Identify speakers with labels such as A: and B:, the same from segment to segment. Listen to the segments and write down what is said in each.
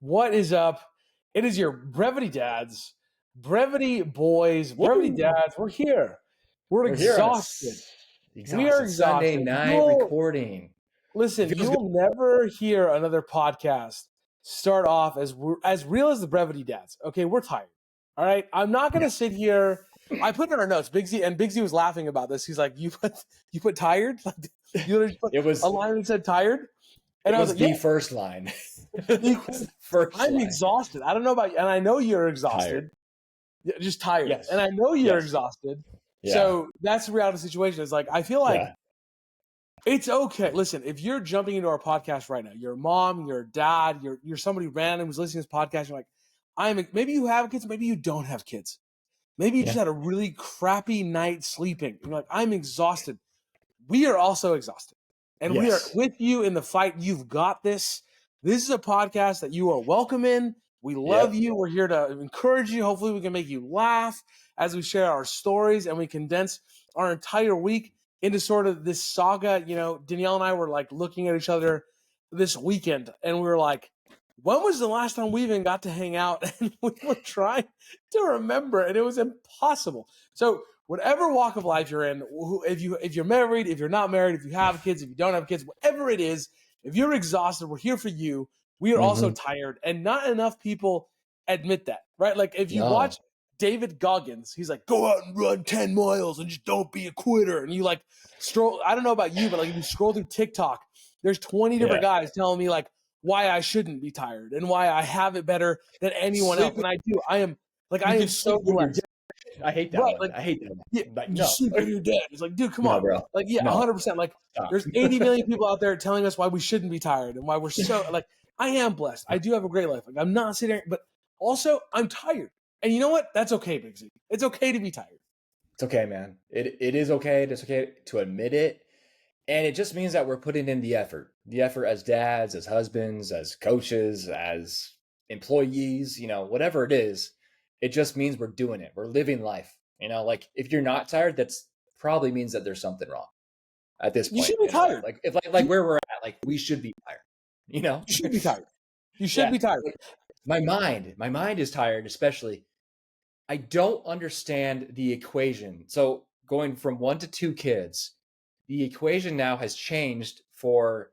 A: What is up? It is your Brevity Dads, Brevity Boys, Brevity
B: Woo!
A: Dads. We're here. We're
B: We're here on a
A: exhausted. We are
B: exhausted Sunday
A: exhausted.
B: night
A: You'll
B: recording. It
A: listen.
B: feels good.
A: You'll never hear another podcast start off as real as the Brevity Dads. Okay, we're tired. All right, I'm not gonna sit here. I put in our notes, Big Z, and Big Z was laughing about this. He's like, "You put tired? Like, you literally put
B: It
A: a
B: was
A: line that said tired?" And
B: it
A: I was
B: was
A: like, "Yeah."
B: the first line. It was the first
A: I'm
B: line.
A: exhausted. I don't know about you, and I know you're
B: Tired.
A: exhausted. Just tired. And
B: Yes.
A: I know you're
B: Yes.
A: exhausted.
B: Yeah.
A: So that's the reality of the situation. It's like, I feel like
B: Yeah.
A: it's okay. Listen, if you're jumping into our podcast right now, you're a mom, you're a dad, you're somebody random who's listening to this podcast, you're like, maybe you have kids, maybe you don't have kids. Maybe you just
B: Yeah.
A: had a really crappy night sleeping. You're like, I'm exhausted. We are also exhausted. And we are
B: Yes.
A: with you in the fight. You've got this. This is a podcast that you are welcome in. We love
B: Yep.
A: you. We're here to encourage you. Hopefully, we can make you laugh as we share our stories and we condense our entire week into sort of this saga. You know, Danielle and I were like looking at each other this weekend and we were like, when was the last time we even got to hang out? And we were trying to remember, and it was impossible. So, whatever walk of life you're in, if you're married, if you're not married, if you have kids, if you don't have kids, whatever it is, if you're exhausted, we're here for you. We are also
B: Mm-hmm.
A: tired, and not enough people admit that, right? Like if you watch
B: No.
A: David Goggins, he's like, go out and run 10 miles and just don't be a quitter. And you like scroll, I don't know about you, but like if you scroll through TikTok, there's 20 different
B: Yeah.
A: guys telling me like why I shouldn't be tired and why I have it better than anyone
B: Sleep
A: else.
B: with,
A: And I do. I
B: you
A: am
B: can sleep
A: so
B: with your
A: blessed.
B: dad. I hate that
A: Right.
B: one.
A: Like
B: I hate that one.
A: yeah,
B: But
A: you
B: no.
A: sleep with your dad. It's like, dude, come
B: No,
A: on.
B: bro.
A: Like, yeah,
B: No.
A: 100%. Like,
B: Stop.
A: there's 80 million people out there telling us why we shouldn't be tired and why we're so, like, I am blessed. I do have a great life. Like, I'm not sitting here, but also I'm tired. And you know what? That's okay, Big Z. It's okay to be tired.
B: It's okay, man. It is okay. It's okay to admit it. And it just means that we're putting in the effort as dads, as husbands, as coaches, as employees, whatever it is. It just means we're doing it. We're living life. Like if you're not tired, that's probably means that there's something wrong at this
A: You
B: point.
A: should be tired.
B: Like if like
A: You,
B: where we're at, like we should be tired. You know?
A: you should be tired. You should
B: Yeah.
A: be tired.
B: Like, my mind is tired, especially. I don't understand the equation. So going from 1 to 2 kids, the equation now has changed for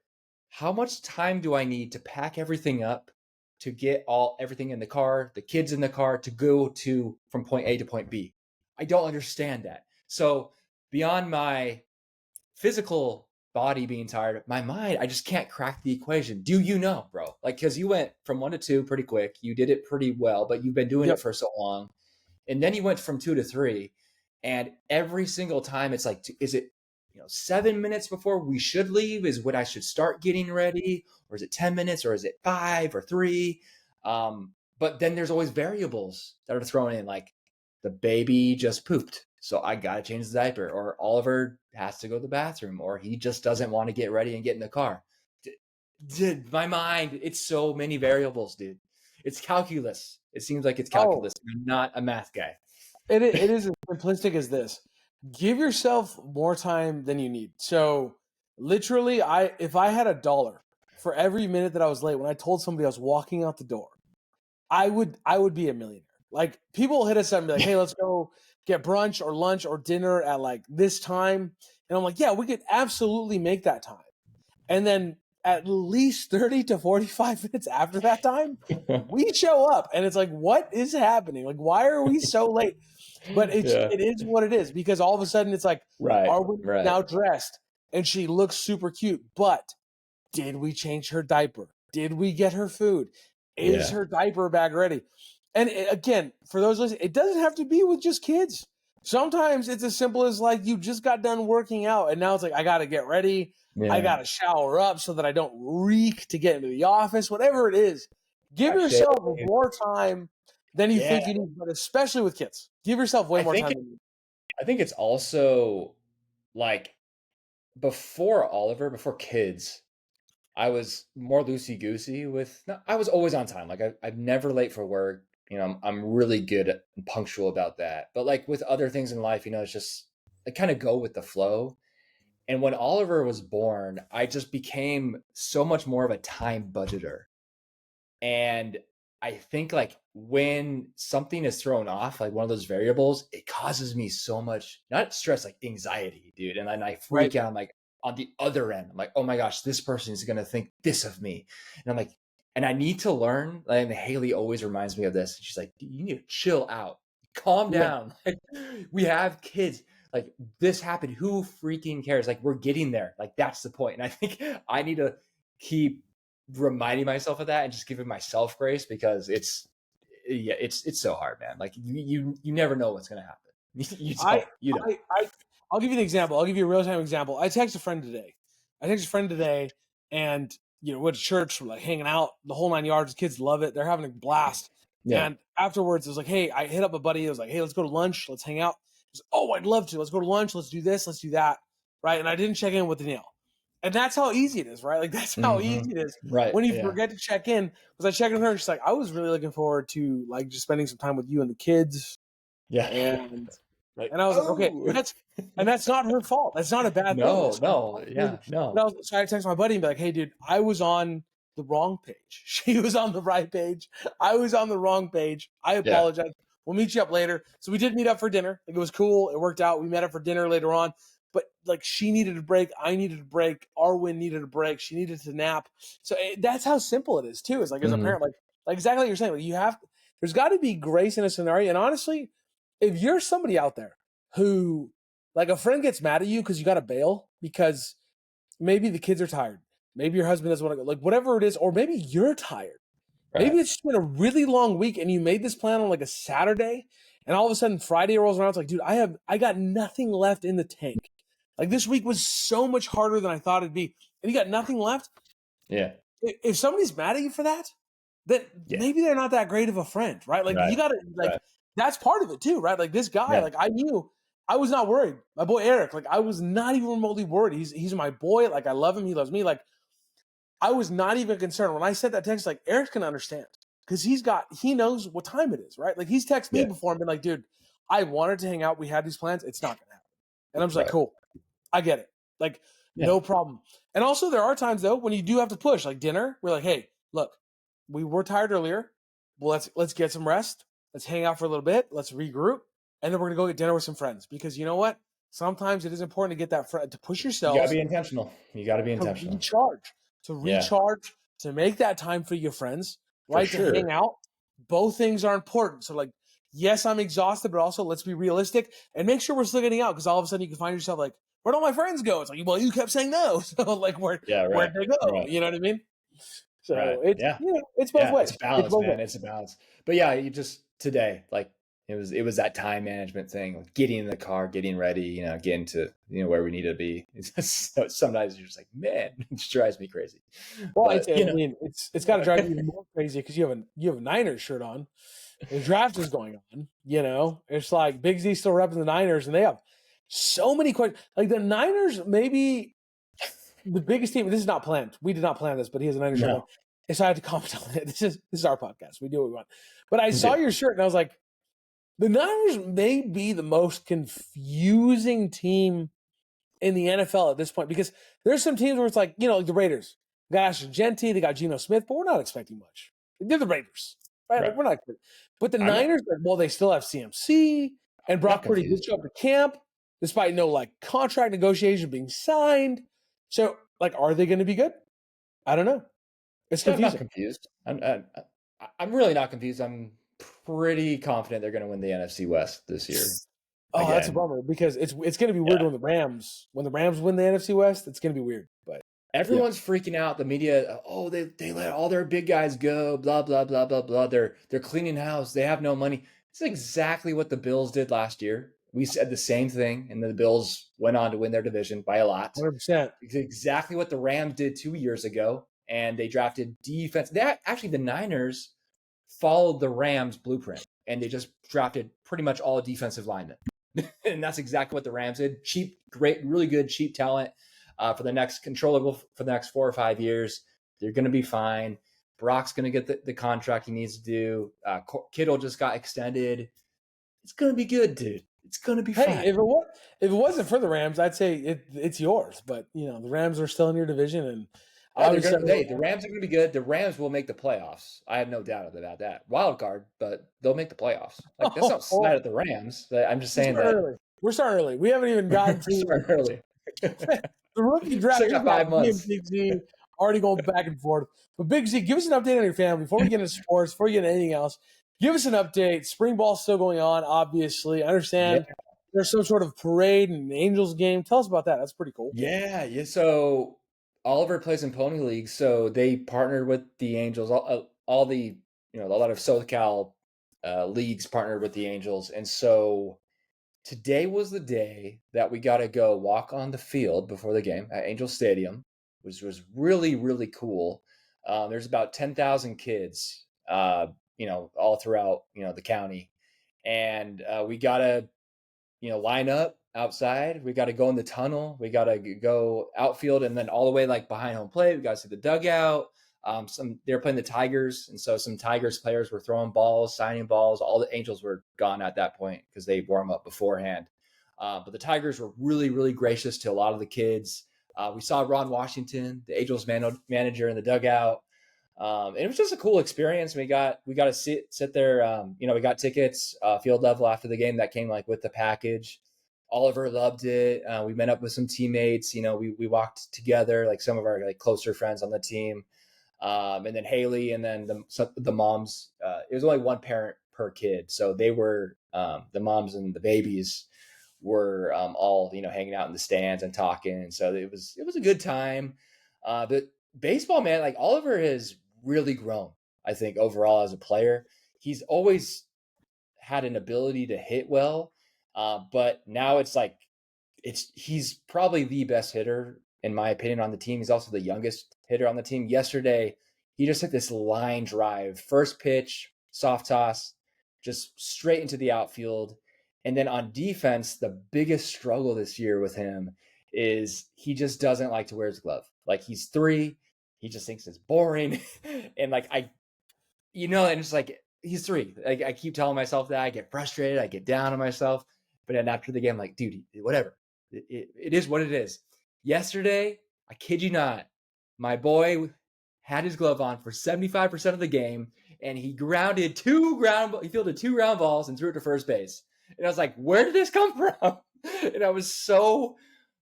B: how much time do I need to pack everything up to get everything in the car, the kids in the car to go to from point A to point B. I don't understand that. So beyond my physical body being tired, my mind, I just can't crack the equation. Do you know, bro? Like, because you went from 1 to 2 pretty quick. You did it pretty well, but you've been doing it
A: Yep.
B: for so long. And then you went from 2 to 3. And every single time it's like, is it 7 minutes before we should leave is when I should start getting ready? Or is it 10 minutes? Or is it 5 or 3? But then there's always variables that are thrown in, like the baby just pooped, so I got to change the diaper, or Oliver has to go to the bathroom, or he just doesn't want to get ready and get in the car. My mind, it's so many variables, dude. It's calculus. It seems like it's
A: Oh,
B: calculus. I'm not a math guy.
A: it is as simplistic as this. Give yourself more time than you need. So literally, if I had $1 for every minute that I was late, when I told somebody I was walking out the door, I would be a millionaire. Like people will hit us up and be like, "Hey, let's go get brunch or lunch or dinner at like this time." And I'm like, "Yeah, we could absolutely make that time." And then at least 30 to 45 minutes after that time, we show up and it's like, "What is happening? Like why are we so late?" But
B: Yeah.
A: it is what it is because all of a sudden it's like,
B: Right.
A: are we
B: Right.
A: now dressed and she looks super cute, but did we change her diaper? Did we get her food? Is
B: Yeah.
A: her diaper bag ready? And again, for those listening, it doesn't have to be with just kids. Sometimes it's as simple as like you just got done working out and now it's like I got to get ready. I
B: Yeah.
A: got to shower up so that I don't reek to get into the office, whatever it is. Give
B: I shave.
A: yourself more time than you
B: Yeah.
A: think you need, but especially with kids. Give yourself way
B: I
A: more
B: think
A: time than you need.
B: I think it's also like before kids, I was more loosey goosey with. No, I was always on time. Like I'm never late for work. I'm really good and punctual about that. But like with other things in life, it's just I kind of go with the flow. And when Oliver was born, I just became so much more of a time budgeter. And I think like when something is thrown off, like one of those variables, it causes me so much, not stress, like anxiety, dude. And then I
A: Right.
B: freak out. I'm like on the other end, I'm like, oh my gosh, this person is going to think this of me. And I'm like, and I need to learn. And Haley always reminds me of this. She's like, you need to chill out, calm
A: Yeah.
B: down. Like, we have kids. Like this happened. Who freaking cares? Like we're getting there. Like that's the point. And I think I need to keep reminding myself of that and just giving myself grace because it's so hard, man. Like you never know what's gonna happen. You don't.
A: I'll give you an example. I'll give you a real time example. I texted a friend today, and we went to church. We're like hanging out the whole 9 yards. The kids love it. They're having a blast.
B: Yeah.
A: And afterwards, it was like, hey, I hit up a buddy. I was like, hey, let's go to lunch. Let's hang out. He was, oh, I'd love to. Let's go to lunch. Let's do this. Let's do that. Right. And I didn't check in with Danielle. And that's how easy it is, right? Like that's how easy it is
B: Right.
A: when you
B: Yeah.
A: forget to check in. Because I checked with her, and she's like, I was really looking forward to like just spending some time with you and the kids.
B: Yeah.
A: And
B: Like,
A: I was like, okay, that's not her fault. That's not a bad
B: no,
A: thing.
B: no, yeah, no.
A: So I text my buddy and be like, hey, dude, I was on the wrong page. She was on the right page. I was on the wrong page. I apologize. We'll meet you up later. So we did meet up for dinner. Like it was cool. It worked out. We met up for dinner later on. But like she needed a break. I needed a break. Arwen needed a break. She needed to nap. So that's how simple it is too. Is like as a parent, like exactly what you're saying. Like there's got to be grace in a scenario. And honestly, if you're somebody out there who like a friend gets mad at you because you got to bail because maybe the kids are tired. Maybe your husband doesn't want to go, like whatever it is, or maybe you're tired.
B: Right.
A: Maybe it's just been a really long week and you made this plan on like a Saturday and all of a sudden Friday rolls around. It's like, dude, I got nothing left in the tank. Like this week was so much harder than I thought it'd be. And you got nothing left.
B: Yeah.
A: If somebody's mad at you for that, then maybe they're not that great of a friend, right? Like you got to like, that's part of it too, right? Like this guy, like I knew I was not worried. My boy Eric, like I was not even remotely worried. He's my boy. Like I love him. He loves me. Like I was not even concerned. When I sent that text, like Eric can understand because he knows what time it is, right? Like he's texted me before and been like, dude, I wanted to hang out. We had these plans. It's not going to happen. And I'm just like, cool. I get it. Like no problem. And also there are times though, when you do have to push like dinner, we're like, hey, look, we were tired earlier. Well, let's get some rest. Let's hang out for a little bit. Let's regroup. And then we're going to go get dinner with some friends because you know what? Sometimes it is important to get that friend to push yourself.
B: You got to be intentional.
A: To recharge, to make that time for your friends, right?
B: Sure.
A: To hang out. Both things are important. So like, yes, I'm exhausted, but also let's be realistic and make sure we're still getting out. Cause all of a sudden you can find yourself like, where'd all my friends go? It's like, well, you kept saying no. So like, where'd they go? Right. You know what I mean? So it's both ways.
B: It's a balance, man. It's a balance. But yeah, you just today, like it was that time management thing, like getting in the car, getting ready, getting to where we need to be. Sometimes you're just like, man, it just drives me crazy.
A: Well, I mean, it's got to drive you even more crazy because you have a Niners shirt on. The draft is going on. It's like Big Z still repping the Niners, and they have so many questions. Like the Niners, maybe the biggest team. This is not planned. We did not plan this, but he has a Niners shirt on. And so I had to comment on it. This is our podcast. We do what we want. But I saw your shirt and I was like, the Niners may be the most confusing team in the NFL at this point because there's some teams where it's like, like the Raiders. They got Ashton Genty, they got Geno Smith, but we're not expecting much. They're the Raiders, right? Like we're not. But the Niners, they still have CMC and Brock Purdy did show up to camp despite no like contract negotiation being signed. So like, are they going to be good? I don't know. It's confusing.
B: I'm not confused. I'm really not confused. I'm pretty confident they're going to win the NFC West this year.
A: Oh, that's a bummer because it's going to be weird when the Rams win the NFC West. It's going to be weird, but
B: everyone's freaking out. The media, they let all their big guys go. Blah blah blah blah blah. They're cleaning house. They have no money. It's exactly what the Bills did last year. We said the same thing, and the Bills went on to win their division by a lot.
A: 100%.
B: It's exactly what the Rams did 2 years ago, and they drafted defense. Actually, the Niners followed the Rams blueprint, and they just drafted pretty much all defensive linemen. And that's exactly what the Rams did. Cheap, great, really good, cheap talent for the next 4 or 5 years. They're going to be fine. Brock's going to get the contract he needs to do. Kittle just got extended. It's going to be good, dude. It's going to be fine.
A: If it wasn't for the Rams, I'd say it's yours. But, the Rams are still in your division. And
B: Yeah,
A: Obviously,
B: the Rams are gonna be good. The Rams will make the playoffs. I have no doubt about that. Wild card, but they'll make the playoffs. Like that's not slight at the Rams. But I'm just
A: we're
B: saying
A: starting
B: that
A: early. We're starting early. We haven't even gotten to
B: starting early.
A: the rookie draft.
B: Still
A: Just
B: got
A: got
B: 5
A: me and
B: months.
A: Big Z already going back and forth. But Big Z, give us an update on your family before we get into sports. Before we get into anything else, give us an update. Spring ball's still going on. Obviously, I
B: Yeah,
A: understand there's some sort of parade and Angels game. Tell us about that. That's pretty cool.
B: yeah. So Oliver plays in Pony League, so they partnered with the Angels. All the a lot of SoCal leagues partnered with the Angels, and so today was the day that we got to go walk on the field before the game at Angel Stadium, which was really, really cool. There's about 10,000 kids, all throughout, the county. And we got to, line up outside. We got to go in the tunnel. We got to go outfield and then all the way like behind home plate. We got to see the dugout. They were playing the Tigers, and so some Tigers players were throwing balls, signing balls. All the Angels were gone at that point because they warm up beforehand. But the Tigers were really, really gracious to a lot of the kids. We saw Ron Washington, the Angels manager, in the dugout. And it was just a cool experience. We got to sit there. We got tickets, field level after the game that came like with the package. Oliver loved it. We met up with some teammates. We walked together, like some of our like closer friends on the team. And then Haley, and then the moms. It was only one parent per kid, so they were the moms and the babies were all hanging out in the stands and talking. And so it was a good time. But baseball, man, like Oliver has really grown. I think overall as a player, he's always had an ability to hit well, but now it's like he's probably the best hitter in my opinion on the team. He's also the youngest hitter on the team. Yesterday, he just hit this line drive, first pitch, soft toss, just straight into the outfield. And then on defense, the biggest struggle this year with him is he just doesn't like to wear his glove. Like he's 3, he just thinks it's boring. And like and it's like he's 3. Like I keep telling myself that I get frustrated, I get down on myself. But then after the game, I'm like, dude, whatever. It is what it is. Yesterday, I kid you not, my boy had his glove on for 75% of the game, and he fielded 2 ground balls and threw it to first base. And I was like, where did this come from? And I was so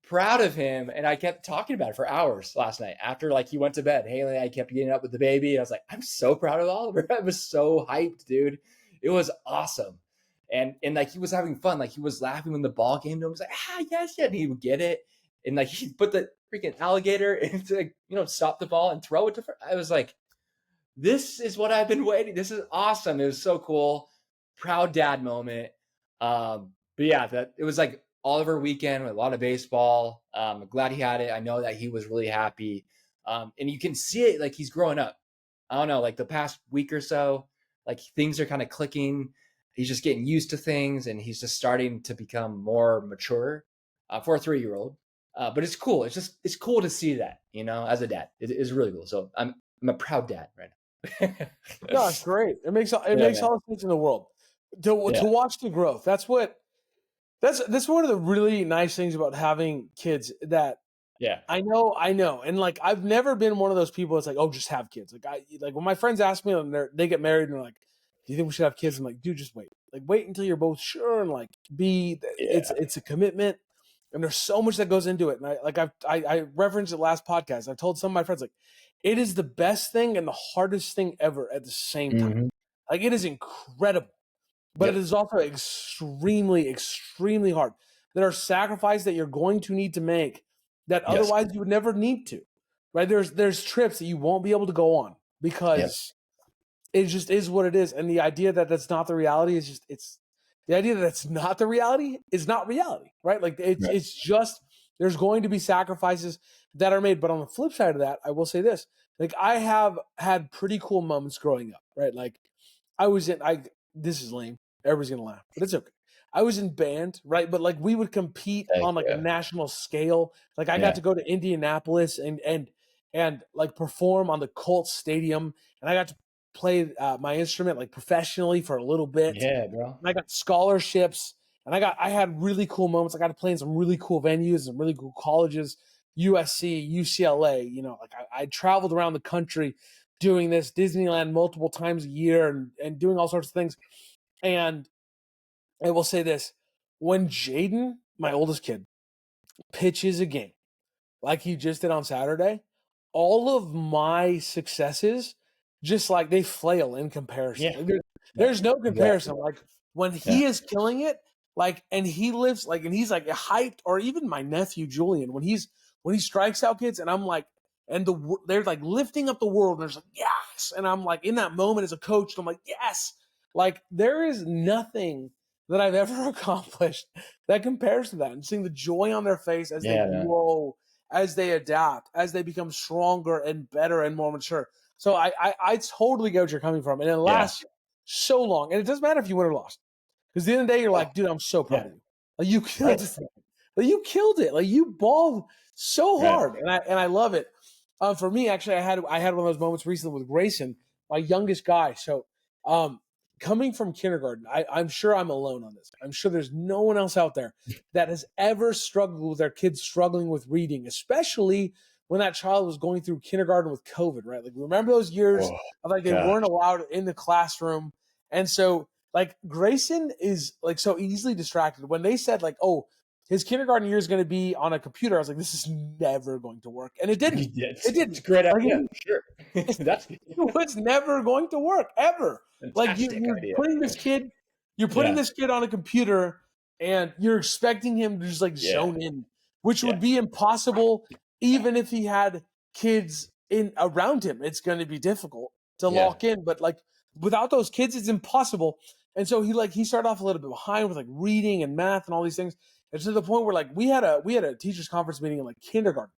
B: proud of him, and I kept talking about it for hours last night after like he went to bed. Haley and I kept getting up with the baby, and I was like, I'm so proud of Oliver. I was so hyped, dude. It was awesome. And like he was having fun, like he was laughing when the ball came to him. He was like, yes, yeah, and he would get it, and like he put the freaking alligator into like, stop the ball and throw it to. I was like, this is what I've been waiting. This is awesome. It was so cool, proud dad moment. But yeah, it was like Oliver weekend with a lot of baseball. I'm glad he had it. I know that he was really happy, and you can see it like he's growing up. I don't know, like the past week or so, like things are kind of clicking. He's just getting used to things, and he's just starting to become more mature for a 3-year-old. But it's cool. It's cool to see that, as a dad. It's really cool. So I'm a proud dad right now.
A: No, it's great. It makes all the sense in the world to watch the growth. That's one of the really nice things about having kids that I know, and like I've never been one of those people that's like, oh, just have kids. Like when my friends ask me and they get married and they're like, do you think we should have kids? I'm like, dude, just wait. Like wait until you're both sure and like it's a commitment. And there's so much that goes into it. And I referenced it last podcast. I've told some of my friends like it is the best thing and the hardest thing ever at the same time.
B: Mm-hmm.
A: Like it is incredible, but it is also extremely, extremely hard. There are sacrifices that you're going to need to make that otherwise you would never need to. Right? There's trips that you won't be able to go on because it just is what it is. And the idea that that's not the reality is just the idea that that's not the reality is not reality, right? Like it's just there's going to be sacrifices that are made. But on the flip side of that, I will say this: like I have had pretty cool moments growing up, right? Like this is lame. Everybody's gonna laugh, but it's okay. I was in band, right? But like we would compete on like a national scale. Like I got to go to Indianapolis and like perform on the Colts Stadium, and I got to play my instrument like professionally for a little bit.
B: Yeah, bro.
A: And I got scholarships, and I had really cool moments. I got to play in some really cool venues and really cool colleges. USC, UCLA. You know, like I traveled around the country doing this, Disneyland multiple times a year, and doing all sorts of things. And I will say this: when Jaden, my oldest kid, pitches a game like he just did on Saturday, all of my successes just like they flail in comparison.
B: Yeah.
A: Like
B: Yeah.
A: there's no comparison.
B: Exactly.
A: Like when
B: Yeah.
A: he is killing it, like and he lives like and he's like hyped, or even my nephew Julian when he strikes out kids, and I'm like, and they're like lifting up the world, and there's like yes, and I'm like in that moment as a coach, I'm like yes, like there is nothing that I've ever accomplished that compares to that, and seeing the joy on their face as they
B: Yeah, man.
A: grow, as they adapt, as they become stronger and better and more mature. So I totally get what you're coming from, and it
B: Yeah.
A: lasts so long, and it doesn't matter if you win or lost, because at the end of the day, you're
B: Oh,
A: like, dude, I'm so proud
B: yeah.
A: of you. Like you killed
B: Right.
A: it. Like you killed it. Like you balled so
B: Right.
A: hard, and I love it. For me, actually, I had one of those moments recently with Grayson, my youngest guy. So um, coming from kindergarten, I'm sure I'm alone on this. I'm sure there's no one else out there that has ever struggled with their kids struggling with reading, especially when that child was going through kindergarten with COVID, right? Like remember those years
B: Oh,
A: of like they
B: gosh.
A: weren't allowed in the classroom, and so like Grayson is like so easily distracted. When they said like, oh, his kindergarten year is going to be on a computer, I was like, this is never going to work, and it didn't.
B: Yeah,
A: It
B: it's
A: didn't.
B: a great
A: Like
B: idea. Sure. That's
A: it was never going to work ever. Like
B: fantastic
A: you're
B: idea.
A: putting this kid,
B: Yeah.
A: on a computer, and you're expecting him to just like
B: Yeah.
A: zone in, which
B: Yeah.
A: would be impossible even if he had kids in around him. It's going to be difficult to
B: Yeah.
A: lock in, but like without those kids, it's impossible. And so he started off a little bit behind with like reading and math and all these things. And to the point where like we had a teachers conference meeting in like kindergarten.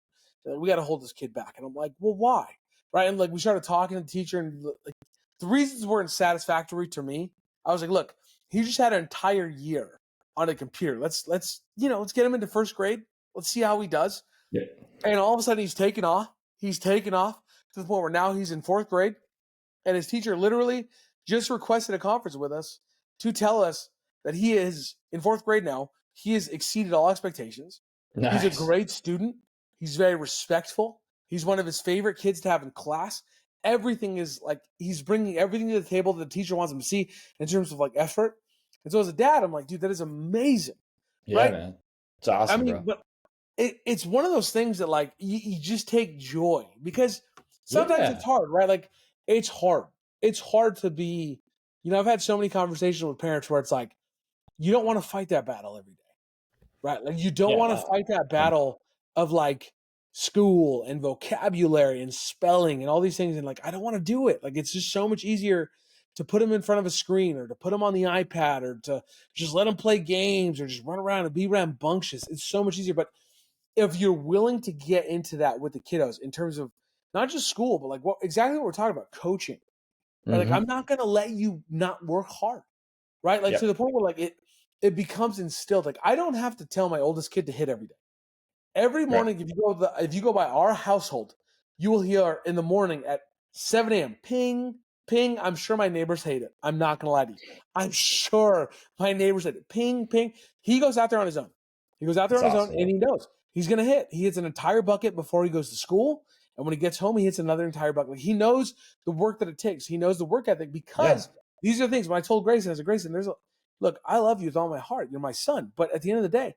A: We got to hold this kid back, and I'm like, well, why? Right? And like we started talking to the teacher, and like the reasons weren't satisfactory to me. I was like, look, he just had an entire year on a computer. Let's get him into first grade. Let's see how he does.
B: Yeah.
A: And all of a sudden he's taken off. He's taken off to the point where now he's in fourth grade. And his teacher literally just requested a conference with us to tell us that he is in fourth grade now. He has exceeded all expectations. He's a
B: Nice.
A: great student. He's very respectful. He's one of his favorite kids to have in class. Everything is like he's bringing everything to the table that the teacher wants him to see in terms of like effort. And so as a dad, I'm like, dude, that is amazing,
B: Yeah,
A: right?
B: man. It's
A: I
B: awesome,
A: mean,
B: bro.
A: but it's one of those things that like you just take joy because sometimes
B: Yeah.
A: it's hard, right? Like it's hard. It's hard to be, I've had so many conversations with parents where it's like, you don't want to fight that battle every day, right? Like you don't
B: Yeah.
A: want to fight that battle of like school and vocabulary and spelling and all these things. And like, I don't want to do it. Like, it's just so much easier to put them in front of a screen or to put them on the iPad or to just let them play games or just run around and be rambunctious. It's so much easier. But if you're willing to get into that with the kiddos in terms of not just school, but like exactly what we're talking about, coaching. Right? Like
B: Mm-hmm.
A: I'm not gonna let you not work hard. Right? Like to the
B: Yep.
A: point where like it becomes instilled. Like I don't have to tell my oldest kid to hit every day. Every
B: Right.
A: morning, if you go by our household, you will hear in the morning at 7 a.m. ping, ping. I'm sure my neighbors hate it. I'm not gonna lie to you. I'm sure my neighbors hate it. Ping, ping. He goes out there on his own. He goes out there
B: It's
A: on his own
B: awesome,
A: and
B: bro.
A: he knows he's gonna hit. He hits an entire bucket before he goes to school. And when he gets home, he hits another entire bucket. Like, he knows the work that it takes. He knows the work ethic
B: Yeah.
A: because these are things. When I told Grayson, I said, Grayson, look, I love you with all my heart. You're my son. But at the end of the day,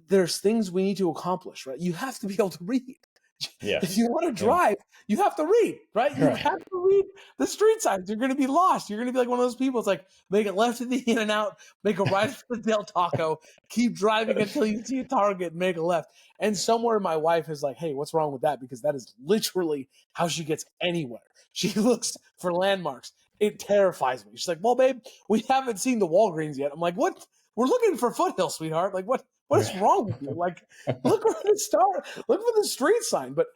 A: there's things we need to accomplish, right? You have to be able to read. If
B: Yes.
A: you want to
B: Yeah.
A: drive, you have to read, right? You
B: Right.
A: have to read the street signs. You're going to be lost. You're going to be like one of those people. It's like make it left to the In and Out, make a right to the Del Taco, keep driving until you see a Target, and make a left. And somewhere my wife is like, "Hey, what's wrong with that?" Because that is literally how she gets anywhere. She looks for landmarks. It terrifies me. She's like, "Well, babe, we haven't seen the Walgreens yet." I'm like, "What? We're looking for Foothill, sweetheart. Like, what is wrong with you? Like, look for the star, look for the street sign." But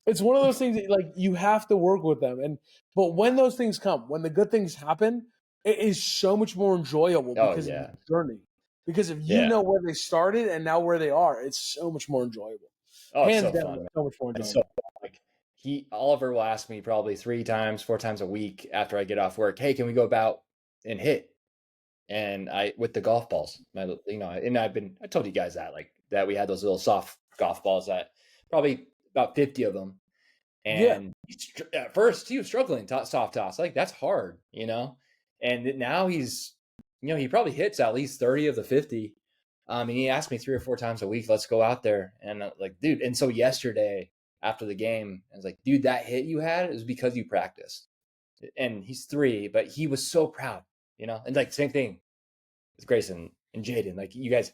A: it's one of those things that like you have to work with them. But when those things come, when the good things happen, it is so much more enjoyable
B: Oh
A: because of the
B: yeah.
A: journey. Because if you
B: Yeah.
A: know where they started and now where they are, it's so much more enjoyable.
B: Oh, it's
A: Hands
B: so
A: down,
B: fun,
A: it's
B: man.
A: so much more
B: It's so
A: enjoyable.
B: like Oliver will ask me probably 3 times, 4 times a week after I get off work, hey, can we go about and hit? And I with the golf balls, and I told you guys that like that we had those little soft golf balls that probably about 50 of them.
A: Yeah.
B: And at first he was struggling soft toss. Like that's hard, and now he's, he probably hits at least 30 of the 50. And he asked me 3 or 4 times a week, let's go out there. And like, dude. And so yesterday after the game, I was like, dude, that hit you had is because you practiced. And he's 3, but he was so proud, and like same thing with Grayson and Jaden. Like you guys,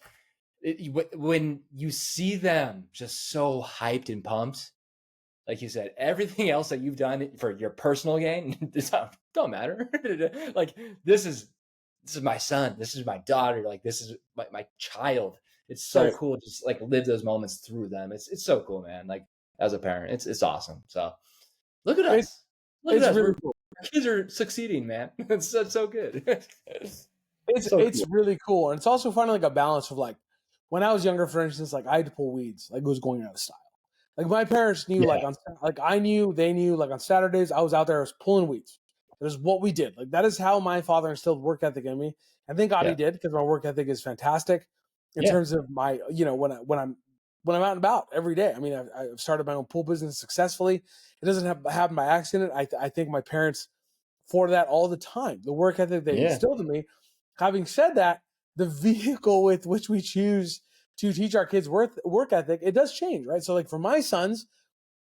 B: when you see them just so hyped and pumped, like you said, everything else that you've done for your personal gain don't matter. Like this is my son, this is my daughter, like this is my child. It's so
A: Right.
B: cool to just like live those moments through them. It's so cool, man. Like as a parent, it's awesome. So look at
A: It,
B: us. Look at
A: it's
B: us.
A: really cool.
B: Our kids are succeeding, man. It's so good. So
A: It's
B: cool.
A: really cool. And it's also finding like a balance of like when I was younger, for instance, like I had to pull weeds, like it was going out of style. Like my parents knew,
B: Yeah.
A: like I knew, they knew, like on Saturdays I was out there, I was pulling weeds. That is what we did. Like that is how my father instilled work ethic in me. And thank God he
B: Yeah.
A: did, because my work ethic is fantastic in
B: Yeah.
A: terms of my, when I'm out and about every day. I mean, I've started my own pool business successfully. It doesn't happen by accident. I thank my parents for that all the time. The work ethic they
B: Yeah.
A: instilled in me. Having said that, the vehicle with which we choose to teach our kids work ethic, it does change, right? So like for my sons,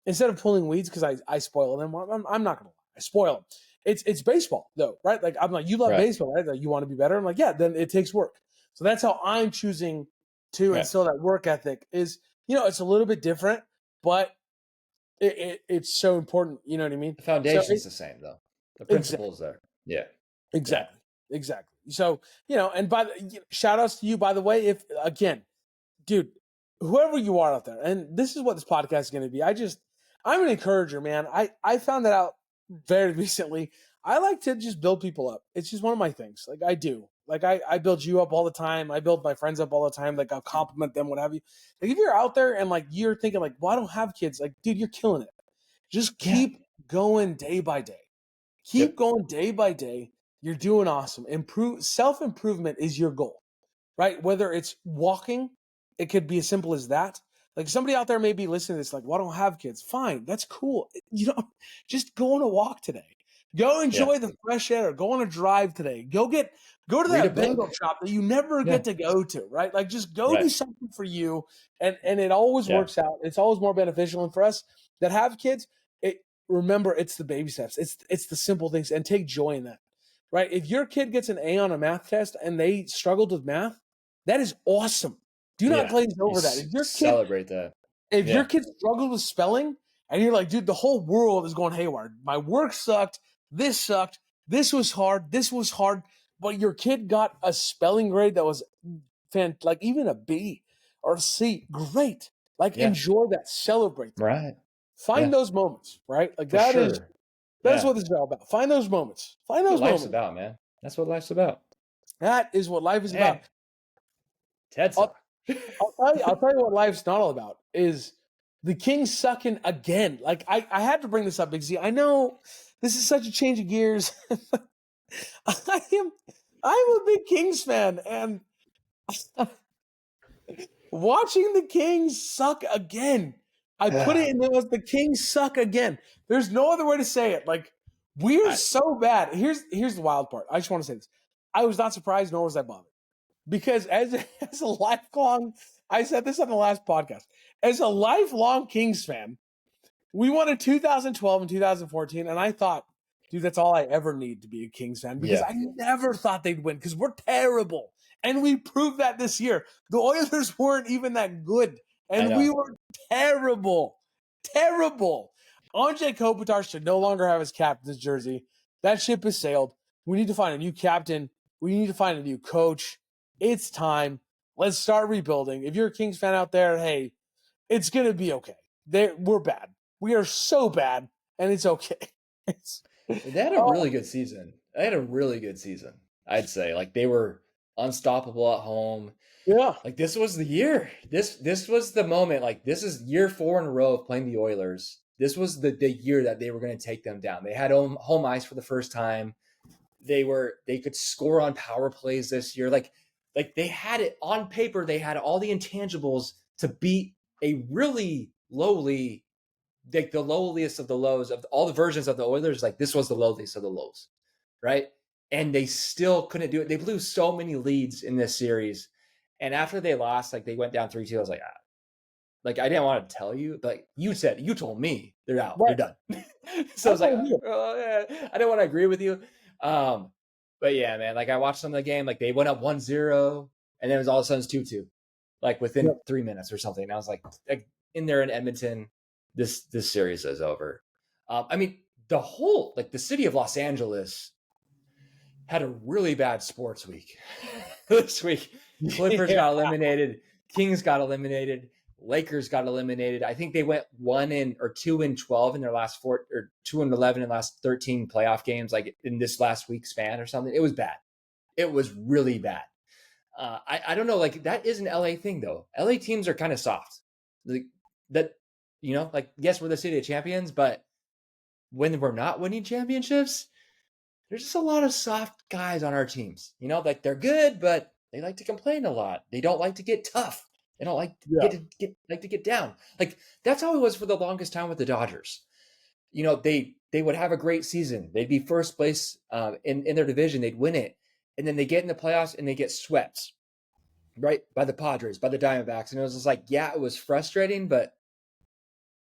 A: instead of pulling weeds, because I spoil them, I'm not gonna lie, I spoil them. It's baseball though, right? Like I'm like, you love
B: Right.
A: baseball, right? Like you want to be better. I'm like, yeah, then it takes work. So that's how I'm choosing to
B: Right.
A: instill that work ethic. Is it's a little bit different, but it's so important. You know what I mean?
B: The
A: So
B: foundation's the same though. The
A: exactly.
B: principle is there. Yeah. Yeah.
A: Exactly. Exactly. So, and shout outs to you, by the way, if again, dude, whoever you are out there, and this is what this podcast is going to be. I'm an encourager, man. I found that out very recently. I like to just build people up. It's just one of my things. Like I do. Like I build you up all the time. I build my friends up all the time. Like I'll compliment them, what have you. Like if you're out there and like you're thinking like, well, I don't have kids. Like, dude, you're killing it. Just
B: Yeah.
A: keep going day by day. Keep
B: Yep.
A: going day by day. You're doing awesome. Self-improvement is your goal, right? Whether it's walking, it could be as simple as that. Like somebody out there may be listening to this, like, well, I don't have kids. Fine, that's cool. Just go on a walk today. Go
B: Yeah.
A: enjoy the fresh air. Go on a drive today. Go to
B: Read a
A: that
B: book.
A: bagel shop that you never
B: Yeah.
A: get to go to, right? Like just go do
B: Right.
A: something for you. And it always
B: Yeah.
A: works out. It's always more beneficial. And for us that have kids, remember it's the baby steps. It's the simple things, and take joy in that. Right? If your kid gets an A on a math test and they struggled with math, that is awesome. Do not
B: Yeah.
A: glaze
B: You
A: over that.
B: celebrate that.
A: If your
B: Yeah.
A: kid struggled with spelling and you're like, dude, the whole world is going haywire. My work sucked. This sucked. This was hard. This was hard. But your kid got a spelling grade that was like even a B or a C. Great. Like
B: Yeah.
A: enjoy that. Celebrate that.
B: Right.
A: Find
B: Yeah.
A: those moments, right? Like
B: For sure.
A: that's
B: Yeah.
A: what this is all about. Find those moments. Find
B: That's
A: those
B: what life's
A: moments.
B: about, man. That's what life's about.
A: That is what life is
B: Man.
A: about.
B: TED
A: I'll,
B: Talk.
A: I'll tell you what life's not all about is the Kings sucking again. Like I had to bring this up, Big Z. I know this is such a change of gears. I'm a big Kings fan, and watching the Kings suck again. I put it in there as the Kings suck again. There's no other way to say it. Like we're so bad. Here's the wild part. I just want to say this. I was not surprised, nor was I bothered. Because as a lifelong, I said this on the last podcast, as a lifelong Kings fan, we won in 2012 and 2014, and I thought, dude, that's all I ever need to be a Kings fan, because
B: Yeah.
A: I never thought they'd win, because we're terrible. And we proved that this year. The Oilers weren't even that good, and we were terrible. Terrible. Andrzej Kopitar should no longer have his captain's jersey. That ship has sailed. We need to find a new captain. We need to find a new coach. It's time. Let's start rebuilding. If you're a Kings fan out there, hey, it's going to be okay. We're bad. We are so bad, and it's okay.
B: They had a really good season. They had a really good season, I'd say. Like they were unstoppable at home.
A: Yeah.
B: Like this was the year. This was the moment. Like this is year 4 in a row of playing the Oilers. This was the year that they were going to take them down. They had home ice for the first time. They could score on power plays this year. Like they had it on paper. They had all the intangibles to beat a really lowly, like the lowliest of the lows of all the versions of the Oilers. Like this was the lowliest of the lows, right? And they still couldn't do it. They blew so many leads in this series, and after they lost, like they went down 3-2. I was like, like I didn't want to tell you, but you told me they're out, they're done. So I was like, yeah, I don't want to agree with you. But yeah, man, like I watched some of the game, like they went up 1-0, and then it was all of a sudden 2-2, like within 3 minutes or something. And I was like in there in Edmonton, this series is over. I mean, the whole, like the city of Los Angeles had a really bad sports week this week. Clippers got eliminated, Kings got eliminated, Lakers got eliminated. I think they went 2-12 in their last 4, or 2-11 in the last 13 playoff games, like in this last week span or something. It was bad. It was really bad. I don't know, like that is an LA thing though. LA teams are kind of soft. Like that, you know, like yes, we're the city of champions, but when we're not winning championships, there's just a lot of soft guys on our teams. You know, like they're good, but they like to complain a lot. They don't like to get tough. They don't like to get down. Like that's how it was for the longest time with the Dodgers. You know, they would have a great season. They'd be first place in their division. They'd win it, and then they get in the playoffs and they get swept, right, by the Padres, by the Diamondbacks, and it was just like, yeah, it was frustrating, but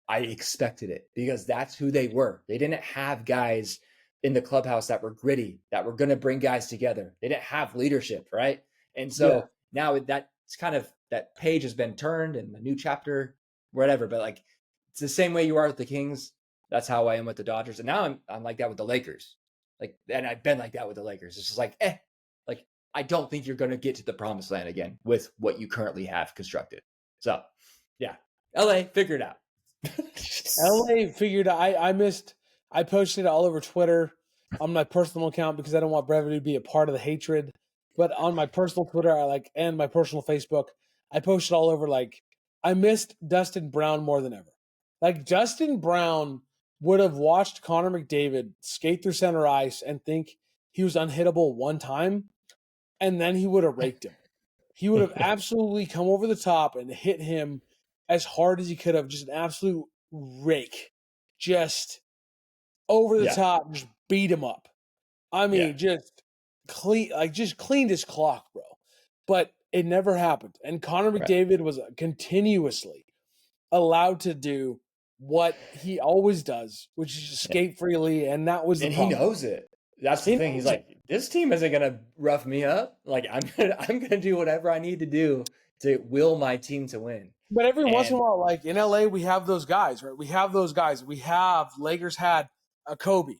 B: I expected it because that's who they were. They didn't have guys in the clubhouse that were gritty, that were going to bring guys together. They didn't have leadership, right? And so now that's kind of, that page has been turned and a new chapter, whatever. But like, it's the same way you are with the Kings. That's how I am with the Dodgers. And now I'm like that with the Lakers. Like, and I've been like that with the Lakers. It's just like, like, I don't think you're going to get to the promised land again with what you currently have constructed. So yeah, LA, figure it out.
A: LA figured I posted it all over Twitter on my personal account because I don't want Brevity to be a part of the hatred. But on my personal Twitter, and my personal Facebook, I posted all over like I missed Dustin Brown more than ever. Like Dustin Brown would have watched Connor McDavid skate through center ice and think he was unhittable one time, and then he would have raked him. He would have absolutely come over the top and hit him as hard as he could have. Just an absolute rake. Just over the top, just beat him up. I mean, just cleaned his clock, bro. But it never happened. And Connor McDavid was continuously allowed to do what he always does, which is just skate freely, and that was the problem.
B: He knows it. That's the thing. He's like, this team isn't gonna rough me up. Like I'm gonna do whatever I need to do to will my team to win.
A: But every once in a while, like in LA, we have those guys, right? We have those guys. Lakers had a Kobe,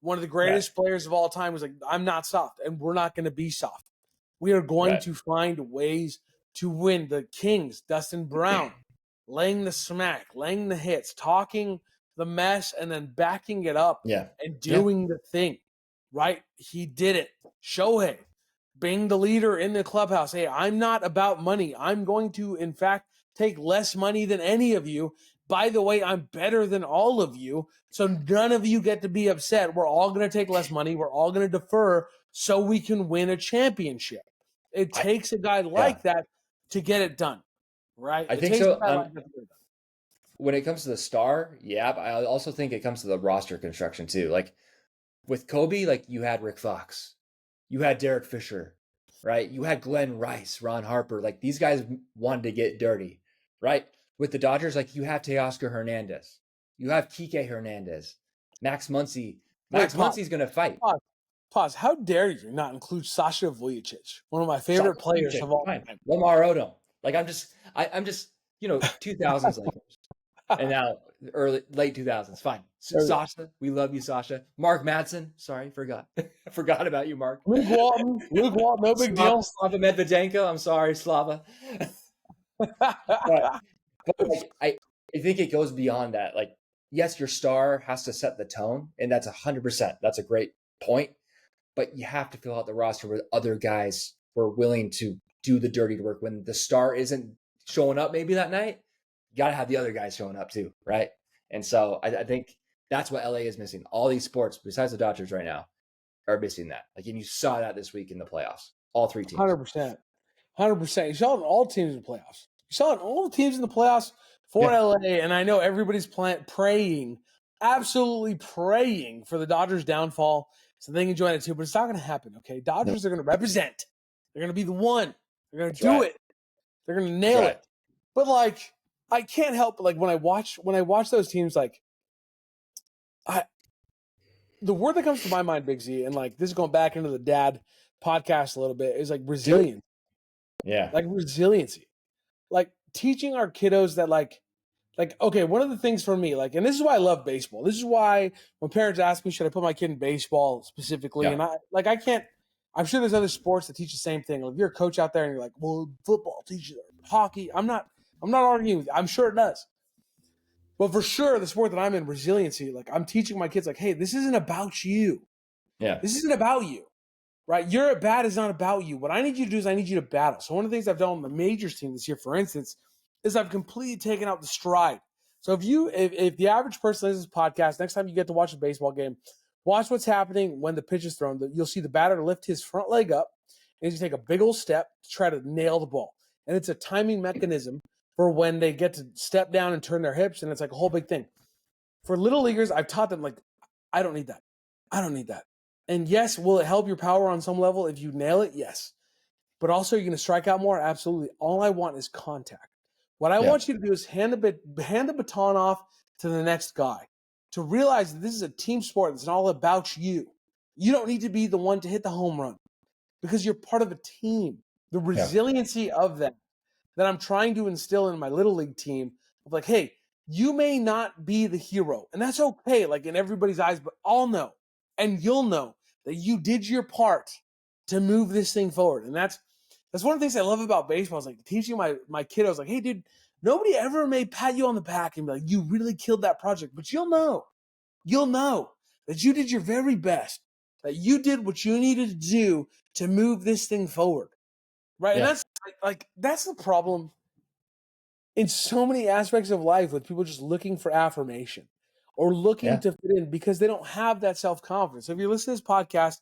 A: one of the greatest players of all time, was like, I'm not soft, and we're not going to be soft. We are going to find ways to win. The Kings, Dustin Brown, laying the smack, laying the hits, talking the mess, and then backing it up and doing the thing, right? He did it. Shohei, being the leader in the clubhouse. Hey, I'm not about money. I'm going to, in fact, take less money than any of you. By the way, I'm better than all of you. So none of you get to be upset. We're all going to take less money. We're all going to defer so we can win a championship. It takes a guy like that to get it done, right?
B: I think so. When it comes to the star, but I also think it comes to the roster construction too. Like with Kobe, like you had Rick Fox, you had Derek Fisher, right? You had Glenn Rice, Ron Harper. Like these guys wanted to get dirty, right? With the Dodgers, like you have Teoscar Hernandez, you have Kike Hernandez, Max Muncy. Muncy's going to fight.
A: Pause. How dare you not include Sasha Vujacic, one of my favorite players of all time?
B: Lamar Odom. Like I'm just, 2000s Lakers, and now late 2000s. Fine. Sasha, we love you, Sasha. Mark Madsen. Sorry, forgot. Forgot about you, Mark.
A: Luke Walton, no big deal.
B: Slava Medvedenko. I'm sorry, Slava. but like, I think it goes beyond that. Like, yes, your star has to set the tone, and that's 100%. That's a great point. But you have to fill out the roster with other guys who are willing to do the dirty work. When the star isn't showing up maybe that night, you got to have the other guys showing up too, right? And so I think that's what LA is missing. All these sports, besides the Dodgers right now, are missing that. Like, and you saw that this week in the playoffs. All three teams.
A: 100%. You saw it in all teams in the playoffs. You saw it in all the teams in the playoffs for
B: Yeah.
A: LA, and I know everybody's praying, absolutely praying for the Dodgers' downfall so they can join it too. But it's not going to happen. Okay, Dodgers are going to represent. They're going to be the one. They're going to
B: That's
A: do
B: right.
A: it. They're going to
B: That's
A: nail
B: right.
A: it. But like, I can't help but like when I watch those teams, like the word that comes to my mind, Big Z, and like this is going back into the dad podcast a little bit, is like
B: Do it.
A: resilience,
B: Yeah.
A: like resiliency, like teaching our kiddos that like okay, one of the things for me, like, and this is why I love baseball. This is why when parents ask me, should I put my kid in baseball specifically,
B: Yeah.
A: and I can't. I'm sure there's other sports that teach the same thing. Like if you're a coach out there and you're like, well, football teaches hockey. I'm not arguing with you. I'm sure it does. But for sure, the sport that I'm in, resiliency, like I'm teaching my kids, like, hey, this isn't about you.
B: Yeah.
A: This isn't about you, right? Your at bat is not about you. What I need you to do is I need you to battle. So one of the things I've done on the majors team this year, for instance, is I've completely taken out the stride. So if the average person listens to this podcast, next time you get to watch a baseball game, watch what's happening when the pitch is thrown. You'll see the batter lift his front leg up, and he's going to take a big old step to try to nail the ball. And it's a timing mechanism for when they get to step down and turn their hips, and it's like a whole big thing. For little leaguers, I've taught them, like, I don't need that. I don't need that. And yes, will it help your power on some level if you nail it? Yes. But also, you're going to strike out more? Absolutely. All I want is contact. What I
B: Yeah.
A: want you to do is hand the baton off to the next guy, to realize that this is a team sport that's not all about you. You don't need to be the one to hit the home run because you're part of a team. The
B: Yeah.
A: resiliency of that I'm trying to instill in my little league team of like, hey, you may not be the hero, and that's okay, like in everybody's eyes, but I'll know, and you'll know that you did your part to move this thing forward. And that's one of the things I love about baseball is like teaching my kiddos, like, hey, dude, nobody ever may pat you on the back and be like, you really killed that project, but you'll know that you did your very best, that you did what you needed to do to move this thing forward. Right. And
B: Yeah.
A: that's like that's the problem in so many aspects of life with people just looking for affirmation or looking
B: Yeah.
A: to fit in because they don't have that self-confidence. So if you listen to this podcast,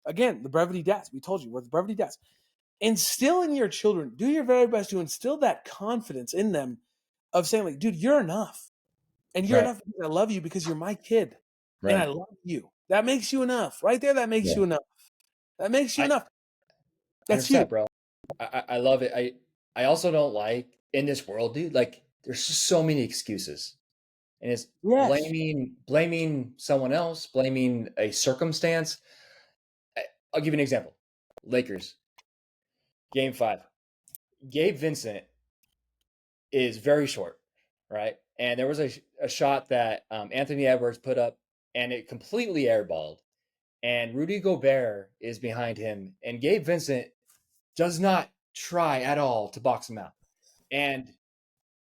A: again, the Brevity Dads, we told you we're the Brevity Dads. Instill in your children, do your very best to instill that confidence in them of saying, like, dude, you're enough. And you're
B: Right.
A: enough because I love you because you're my kid. And I
B: Right.
A: love you. That makes you enough. Right there, that makes
B: Yeah.
A: you enough. That makes you
B: I
A: enough. That's you.
B: 100%, bro. I love it. I also don't like in this world, dude, like there's just so many excuses. And it's
A: Yes.
B: blaming someone else, blaming a circumstance. I'll give you an example. Lakers, game 5. Gabe Vincent is very short, right? And there was a shot that Anthony Edwards put up, and it completely airballed. And Rudy Gobert is behind him, and Gabe Vincent does not try at all to box him out. And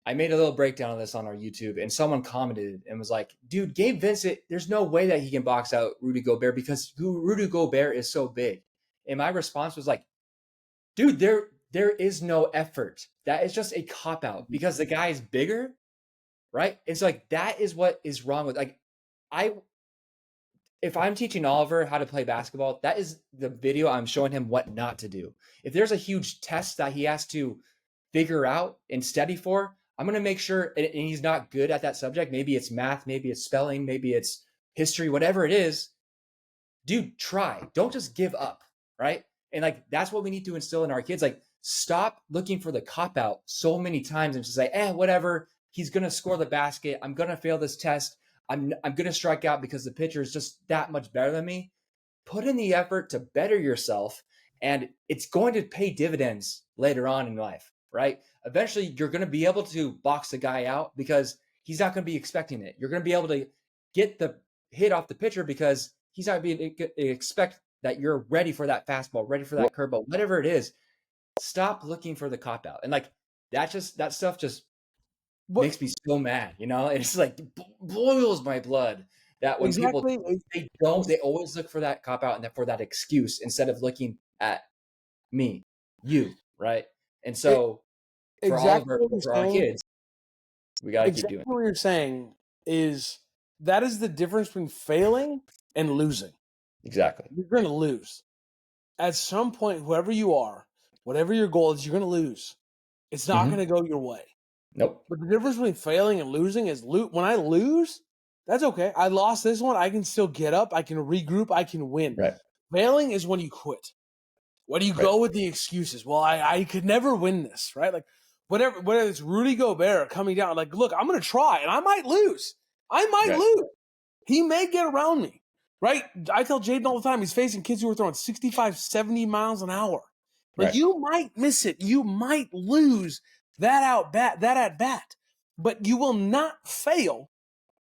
B: I made a little breakdown of this on our YouTube, and someone commented and was like, dude, Gabe Vincent, there's no way that he can box out Rudy Gobert because Rudy Gobert is so big. And my response was like, dude, there is no effort. That is just a cop out because the guy is bigger, right? It's like that is what is wrong with like if I'm teaching Oliver how to play basketball, that is the video I'm showing him what not to do. If there's a huge test that he has to figure out and study for, I'm going to make sure, and he's not good at that subject. Maybe it's math, maybe it's spelling, maybe it's history, whatever it is. Dude, try. Don't just give up, right? And like that's what we need to instill in our kids. Like, stop looking for the cop out so many times and just say, whatever. He's gonna score the basket. I'm gonna fail this test. I'm gonna strike out because the pitcher is just that much better than me. Put in the effort to better yourself, and it's going to pay dividends later on in life, right? Eventually, you're going to be able to box the guy out because he's not going to be expecting it. You're going to be able to get the hit off the pitcher because he's not going to expect that you're ready for that fastball, ready for that curveball, whatever it is. Stop looking for the cop out, and like that stuff just makes me so mad, you know? And it's like boils my blood that when people
A: Exactly.
B: they always look for that cop out and for that excuse instead of looking at me, you, right? And so for all of
A: Exactly what you're
B: for our
A: saying.
B: kids, we got to keep
A: Exactly
B: doing
A: what you're saying is that is the difference between failing and losing.
B: it. Exactly.
A: You're going to lose. At some point, whoever you are, whatever your goal is, you're going to lose. It's not going to go your way.
B: Nope.
A: But the difference between failing and losing is when I lose, that's okay. I lost this one. I can still get up. I can regroup. I can win.
B: Right.
A: Failing is when you quit. When you
B: Right.
A: go with the excuses. Well, I could never win this, right? Like whether it's Rudy Gobert coming down, like, look, I'm going to try and I might lose. I might
B: Right.
A: lose. He may get around me, right? I tell Jaden all the time, he's facing kids who are throwing 65, 70 miles an hour. Like,
B: Right.
A: you might miss it. You might lose that at bat, but you will not fail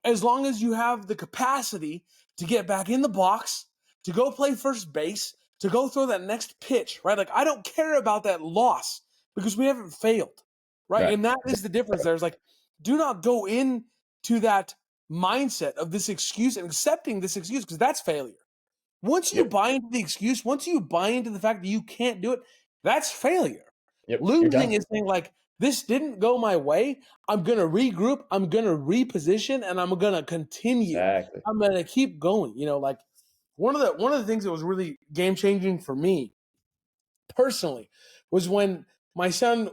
A: as long as you have the capacity to get back in the box, to go play first base, to go throw that next pitch, right? Like, I don't care about that loss because we haven't failed, right?
B: Right.
A: And that is the difference there. Is like, do not go in to that mindset of this excuse and accepting this excuse because that's failure. Once you
B: Yep.
A: buy into the excuse, once you buy into the fact that you can't do it, that's failure.
B: Yep. You're
A: Losing
B: done.
A: is saying, like, this didn't go my way. I'm going to regroup. I'm going to reposition, and I'm going to continue.
B: Exactly.
A: I'm going to keep going. You know, like one of the things that was really game changing for me personally was when my son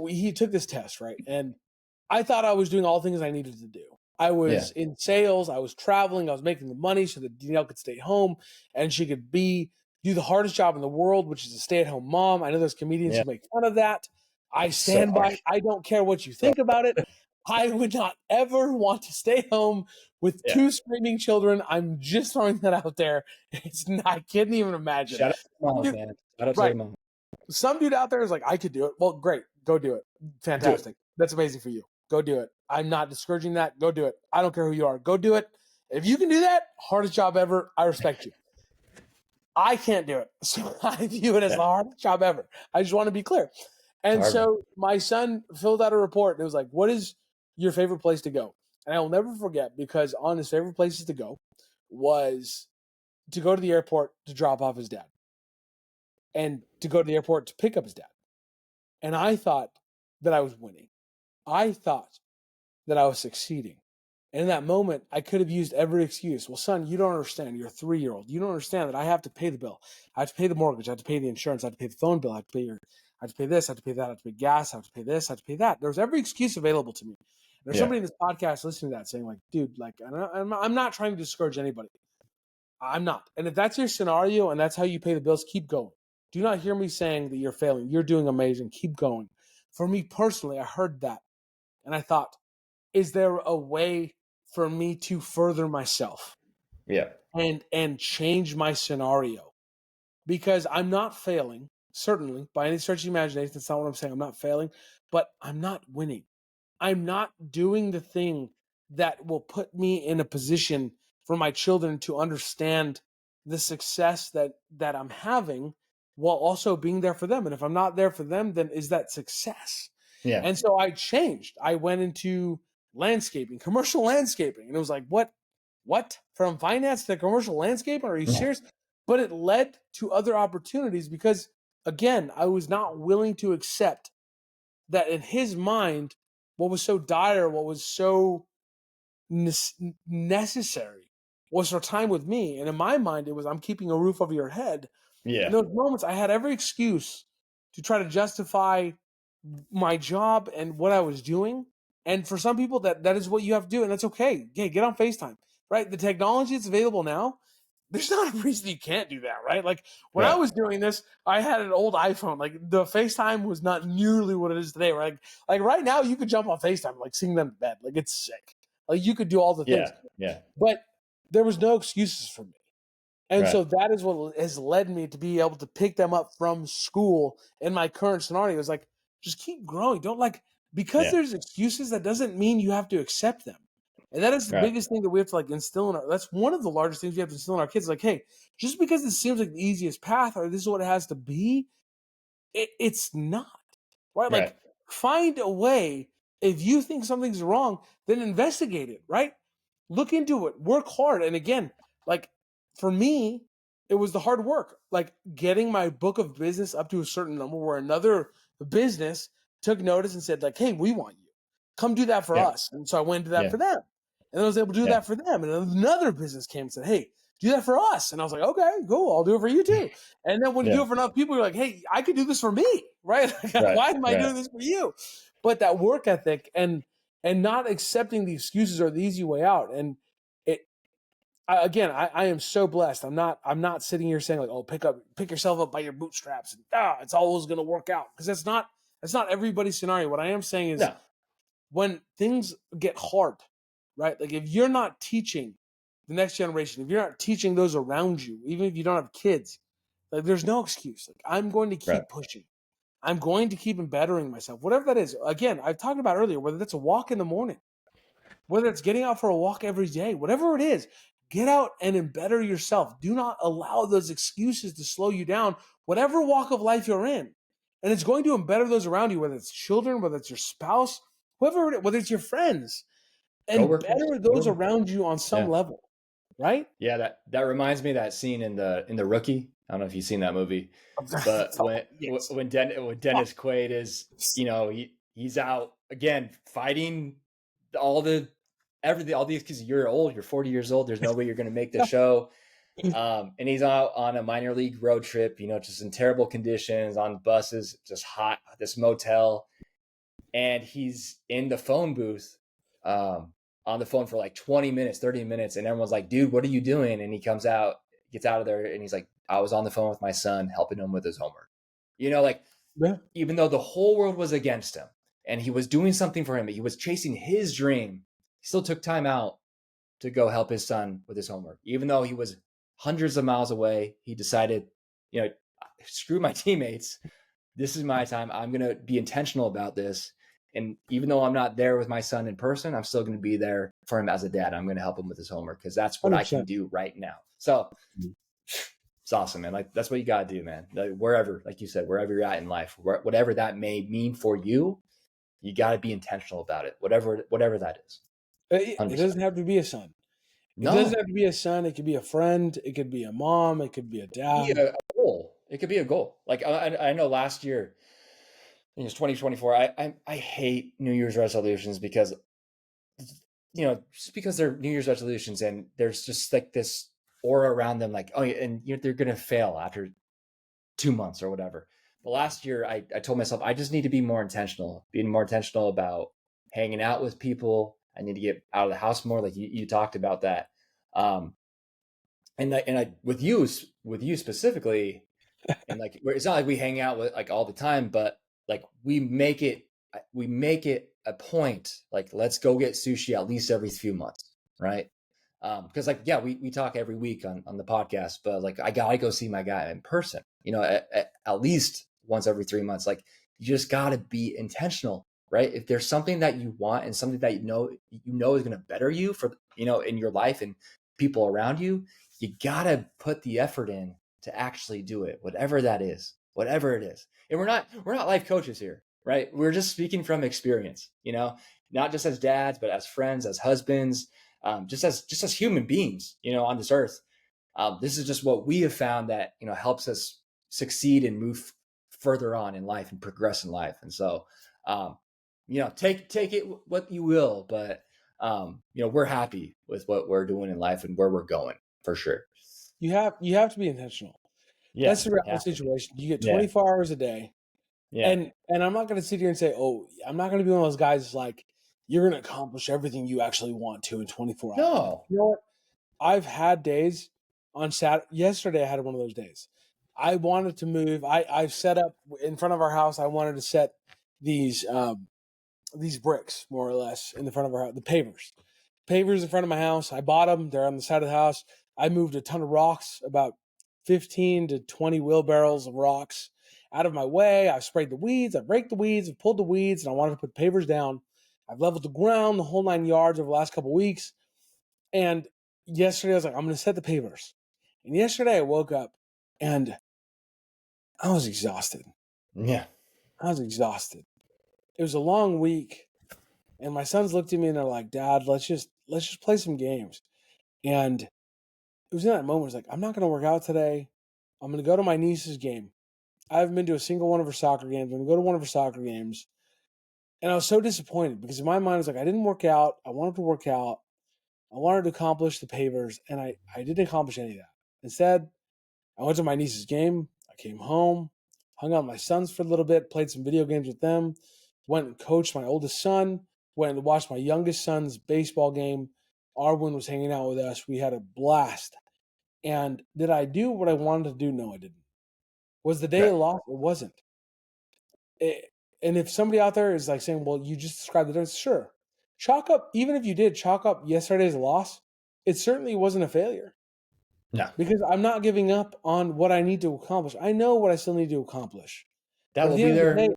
A: he took this test, right? And I thought I was doing all the things I needed to do. I was in sales, I was traveling, I was making the money so that Danielle could stay home and she could do the hardest job in the world, which is a stay-at-home mom. I know there's comedians who make fun of that. I stand by it. I don't care what you think about it. I would not ever want to stay home with two screaming children. I'm just throwing that out there. I can't even imagine.
B: Shout out to moms, man. Shout out to your mom.
A: Some dude out there is like, I could do it. Well, great. Go do it. Fantastic. That's amazing for you. Go do it. I'm not discouraging that. Go do it. I don't care who you are. Go do it. If you can do that, hardest job ever. I respect you. I can't do it. So I view it as the hardest job ever. I just want to be clear. And so my son filled out a report. And it was like, what is your favorite place to go? And I will never forget, because on his favorite places to go was to go to the airport to drop off his dad and to go to the airport to pick up his dad. And I thought that I was winning. I thought that I was succeeding. And in that moment, I could have used every excuse. Well, son, you don't understand. You're a 3-year-old. You don't understand that I have to pay the bill. I have to pay the mortgage. I have to pay the insurance. I have to pay the phone bill. I have to pay this. I have to pay that. I have to pay gas. I have to pay this. I have to pay that. There's every excuse available to me. There's somebody in this podcast listening to that saying, like, dude, like, I'm not trying to discourage anybody. I'm not. And if that's your scenario and that's how you pay the bills, keep going. Do not hear me saying that you're failing. You're doing amazing. Keep going. For me personally, I heard that and I thought, is there a way for me to further myself? And change my scenario? Because I'm not failing, certainly, by any stretch of the imagination. That's not what I'm saying. I'm not failing, but I'm not winning. I'm not doing the thing that will put me in a position for my children to understand the success that I'm having while also being there for them. And if I'm not there for them, then is that success? And so I changed. I went into landscaping, commercial landscaping. And it was like, what? From finance to commercial landscaping? Are you serious? But it led to other opportunities because, again, I was not willing to accept that in his mind, what was so dire, what was so necessary was for time with me. And in my mind, it was, I'm keeping a roof over your head. In those moments, I had every excuse to try to justify my job and what I was doing. And for some people, that is what you have to do. And that's okay. Hey, get on FaceTime, right? The technology that's available now, there's not a reason you can't do that, right? Like when I was doing this, I had an old iPhone. Like the FaceTime was not nearly what it is today. Right? Like right now, you could jump on FaceTime, like seeing them in bed. Like it's sick. Like you could do all the things. But there was no excuses for me. And so that is what has led me to be able to pick them up from school in my current scenario. Is like, just keep growing. Don't because there's excuses, that doesn't mean you have to accept them. And that is the biggest thing that we have to instill in that's one of the largest things we have to instill in our kids. Like, hey, just because this seems like the easiest path or this is what it has to be, it's not, right? Like find a way. If you think something's wrong, then investigate it, right? Look into it, work hard. And again, for me, it was the hard work, like getting my book of business up to a certain number where another business took notice and said, like, hey, we want you. Come do that for us. And so I went to that for them. And I was able to do that for them. And another business came and said, hey, do that for us. And I was like, okay, cool. I'll do it for you too. And then when you do
B: Yeah.
A: it for enough people, you're like, hey, I could do this for me, right?
B: Right.
A: Why am I
B: Right.
A: doing this for you? But that work ethic and not accepting the excuses or the easy way out. And it, I am so blessed. I'm not sitting here saying like, oh, pick yourself up by your bootstraps and it's always going to work out, because that's not everybody's scenario. What I am saying is
B: No.
A: when things get hard, right? Like if you're not teaching the next generation, if you're not teaching those around you, even if you don't have kids, like there's no excuse. Like I'm going to
B: Right.
A: keep pushing. I'm going to keep bettering myself, whatever that is. Again, I've talked about earlier, whether that's a walk in the morning, whether it's getting out for a walk every day, whatever it is, get out and better yourself. Do not allow those excuses to slow you down, whatever walk of life you're in. And it's going to embetter those around you, whether it's children, whether it's your spouse, whether it's your friends, and
B: Coworkers.
A: better those
B: Whatever.
A: around you on some
B: Yeah.
A: level, right?
B: Yeah. That reminds me of that scene in the Rookie. I don't know if you've seen that movie, but
A: Yes.
B: when Dennis Quaid is, he's out again fighting all everything, all these, because you're old, you're 40 years old. There's no way you're going to make the show. And he's out on a minor league road trip, just in terrible conditions on buses, just hot, this motel. And he's in the phone booth, on the phone for like 20 minutes, 30 minutes. And everyone's like, dude, what are you doing? And he gets out of there and he's like, I was on the phone with my son, helping him with his homework. Like,
A: Yeah.
B: even though the whole world was against him and he was doing something for him, he was chasing his dream, he still took time out to go help his son with his homework. Even though he was hundreds of miles away, he decided, screw my teammates. This is my time. I'm going to be intentional about this. And even though I'm not there with my son in person, I'm still going to be there for him as a dad. I'm going to help him with his homework because that's what
A: 100%.
B: I can do right now. So it's awesome, man. Like that's what you got to do, man. Like, wherever, like you said, wherever you're at in life, whatever that may mean for you, you got to be intentional about it. Whatever that is.
A: It
B: 100%.
A: doesn't have to be a son. It doesn't have to be a son. It could be a friend. It could be a mom. It could be a dad.
B: It could be a goal. It could be a goal. Like I know last year, I think it's 2024. I hate New Year's resolutions because, just because they're New Year's resolutions and there's just like this aura around them, like, oh, and they're gonna fail after 2 months or whatever. But last year, I told myself I just need to be more intentional, being more intentional about hanging out with people. I need to get out of the house more, like you talked about that. And I with you specifically, and like it's not like we hang out with like all the time, but like we make it a point, like let's go get sushi at least every few months, right? Because like we talk every week on the podcast, but like I gotta go see my guy in person, at least once every 3 months. Like you just gotta be intentional, right? If there's something that you want and something that you know is gonna better you for in your life and people around you, you gotta put the effort in to actually do it, whatever that is, whatever it is. And we're not life coaches here, right? We're just speaking from experience, not just as dads, but as friends, as husbands, just as human beings, on this earth. This is just what we have found that helps us succeed and move further on in life and progress in life. And so, take it what you will, but we're happy with what we're doing in life and where we're going for sure.
A: You have to be intentional.
B: Yeah,
A: That's the reality situation. You get
B: Yeah.
A: 24 hours a day.
B: Yeah.
A: And I'm not going to sit here and say, oh, I'm not going to be one of those guys like you're going to accomplish everything you actually want to in 24 hours.
B: No.
A: You know what? I've had days on Saturday. Yesterday, I had one of those days. I wanted to move. I've set up in front of our house. I wanted to set these bricks more or less in the front of our house, the pavers in front of my house. I bought them. They're on the side of the house. I moved a ton of rocks, about 15 to 20 wheelbarrows of rocks out of my way. I've sprayed the weeds. I've raked the weeds. I've pulled the weeds, and I wanted to put pavers down. I've leveled the ground, the whole 9 yards over the last couple of weeks. And yesterday I was like, I'm going to set the pavers. And yesterday I woke up and I was exhausted.
B: Yeah.
A: I was exhausted. It was a long week. And my sons looked at me and they're like, Dad, let's just play some games. And it was in that moment, it's like, I'm not going to work out today. I'm going to go to my niece's game. I haven't been to a single one of her soccer games. I'm going to go to one of her soccer games. And I was so disappointed because in my mind, I was like, I didn't work out. I wanted to work out. I wanted to accomplish the papers, and I didn't accomplish any of that. Instead, I went to my niece's game. I came home, hung out with my sons for a little bit, played some video games with them, went and coached my oldest son, went and watched my youngest son's baseball game. Arwen was hanging out with us. We had a blast. And did I do what I wanted to do? No, I didn't. Was the day a
B: Right.
A: loss? It wasn't. And if somebody out there is like saying, well, you just described the difference, sure. Chalk up, even if you did chalk up yesterday's loss, it certainly wasn't a failure.
B: No.
A: Because I'm not giving up on what I need to accomplish. I know what I still need to accomplish.
B: That
A: But at
B: will
A: the
B: be
A: end of the
B: there.
A: day,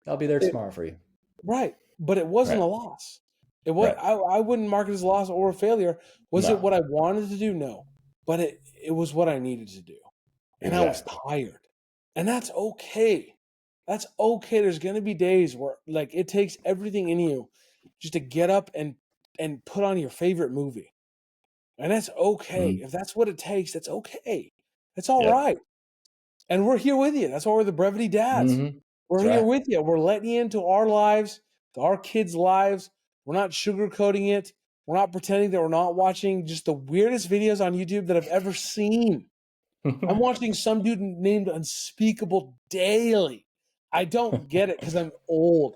B: That'll be there
A: it,
B: tomorrow for you.
A: right. But it wasn't
B: Right.
A: a loss. It was
B: Right.
A: I wouldn't mark it as a loss or a failure. Was it
B: No.
A: what I wanted to do? No. But it was what I needed to do. And I was
B: Exactly.
A: tired. And that's okay. That's okay. There's gonna be days where like it takes everything in you just to get up and put on your favorite movie. And that's okay.
B: Mm.
A: If that's what it takes, that's okay. That's all
B: Yep.
A: right. And we're here with you. That's why we're the Brevity Dads.
B: Mm-hmm.
A: We're
B: That's
A: here
B: right.
A: with you. We're letting you into our lives, to our kids' lives. We're not sugarcoating it. We're not pretending that we're not watching just the weirdest videos on YouTube that I've ever seen. I'm watching some dude named Unspeakable Daily. I don't get it because I'm old.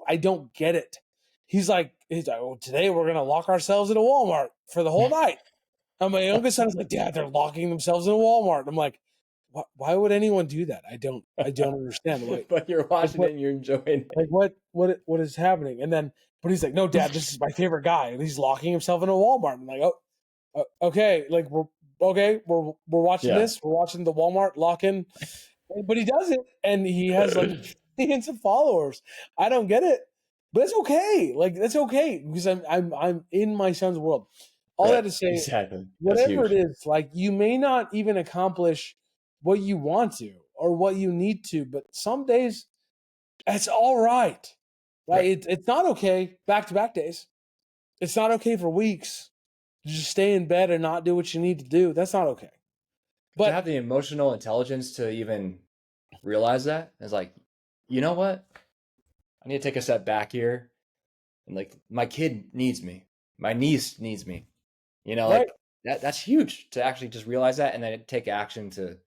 A: I don't get it. He's like, well, today we're going to lock ourselves in a Walmart for the whole night. And my youngest son is like, Dad, they're locking themselves in a Walmart. I'm like, why would anyone do that? I don't understand.
B: But you're watching it and you're enjoying it.
A: Like what is happening? And then, but he's like, no, Dad, this is my favorite guy, and he's locking himself in a Walmart. I'm like, okay, like we're watching this. We're watching the Walmart lock in, but he does it, and he has like millions of followers. I don't get it, but it's okay. Like that's okay because I'm in my son's world. All
B: Right.
A: that to say,
B: Exactly.
A: whatever it is, like you may not even accomplish what you want to or what you need to, but some days it's all right. Like
B: Right.
A: it's not okay back to back days. It's not okay for weeks to just stay in bed and not do what you need to do. That's not okay.
B: To have
A: But
B: the emotional intelligence to even realize that is like, you know what? I need to take a step back here. And like my kid needs me. My niece needs me. You know,
A: right,
B: like that's huge to actually just realize that and then take action to,